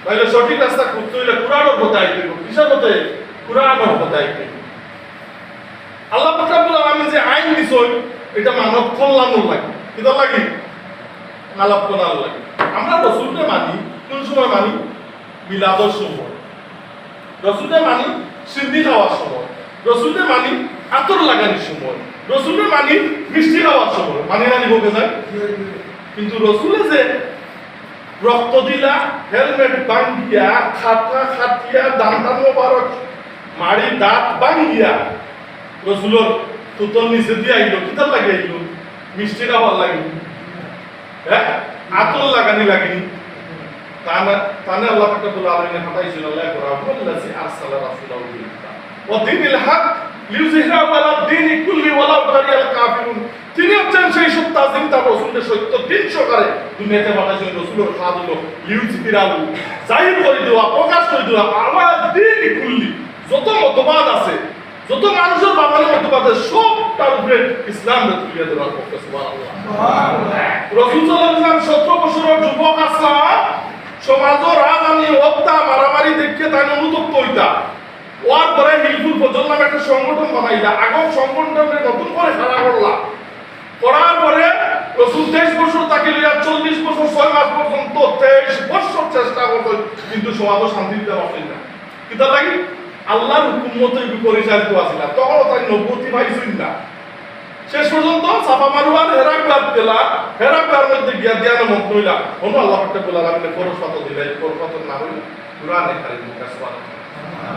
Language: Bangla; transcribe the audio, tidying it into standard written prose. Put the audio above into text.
তাহলে সঠিক রাস্তা খুঁজতে হইলে কুরআনের পথে আইতে হবে। কিসের পথে? কুরআনের পথে আইতে হবে। আল্লাহ পাক রব্বুল আলামিন যে আইন দিছেন এটা মানব কল্যাণের লাগে। কিটা লাগে? মানব কল্যাণের লাগে। আমরা রাসূলকে মানি কোন সময় মানি? মিলাদের সময়। রাসূলকে মানি সিদ্ধি খাওয়ার সময়। রাসূলকে মানি আতর লাগানোর সময়। রাসূলকে মানি মিষ্টি খাওয়ার সময়। মানি নানি বকে যায়। কিন্তু রাসূলে যে রক্ত দিলা, হেলমেট বাঙ্গিয়া, খাতা খাটিয়া, দান্তান মোবারক মারি দাঁত বাঙ্গিয়া রসুলোর তুতর নিচে দিয়ে আইলো। কিতাব লাগে আইলো? মিষ্টি খাবার লাগে। হ্যাঁ, আতর লাগানি লাগেনি। তানে আল্লাহ পাক রব্বুল আলামিন হাতাইছিল আল্লাহ রাব্বুল্লাযী আরসালা রাসূলাহু বিল হুদা ওয়া দীনিল হক লিইয়ুযহিরাহু আলা দীনি কুল্লি ওয়ালাউ কারিহাল কাফিরুন। তিনি হচ্ছেন সেই সত্য যিনি তার রাসূলের সত্য দিন সহকারে দুনিয়াতে পাঠাইছেন। রাসূলের কাজ হলো লিইয়ুযহিরাহু, জাহির করে দেওয়া, প্রকাশ করে দেওয়া আলা দীনি কুল্লি। যত মতবাদ আছে, যত মানুষের বাবানের মতবাদ আছে, সবটার উপরে ইসলামের তুলিয়ে দেওয়ার পক্ষে। সুবহানাল্লাহ। রাসূল সাল্লাল্লাহু আলাইহি ওয়াসাল্লাম 17 বছরের যুবক আসলাম সমাজের রাজধানী হত্যা মারামারি দেখে তাই অনুতপ্ত হইতা। ওর পরে হিলফুল ফজল নামে একটা সংগঠন বানাইলা। আগম সংগঠনকে নতুন করে খাড়া করলা। করার পরে রাসূল 23 বছর তাকে লইয়া 40 বছর 6 মাস পর্যন্ত 23 বছর চেষ্টা করত, কিন্তু সমাজে শান্তি দিতে পারছিল না। কিতা লাগি? আল্লাহর হুকুম মতো পরিচালিত আছিল। তখন তাই নবুয়তি পাইছিল না। শেষ পর্যন্ত সাফা মারওয়ার হেরাক্লাত গেলা। হেরাক্লার মধ্যে গিয়া ধ্যান মগ্ন হইলা। অনু আল্লাহ পাক রব্বুল আলামিনের ফরজ কত দিলেন, ফরজ কত না হইল কুরআনে কারীম। সুবহানাল্লাহ।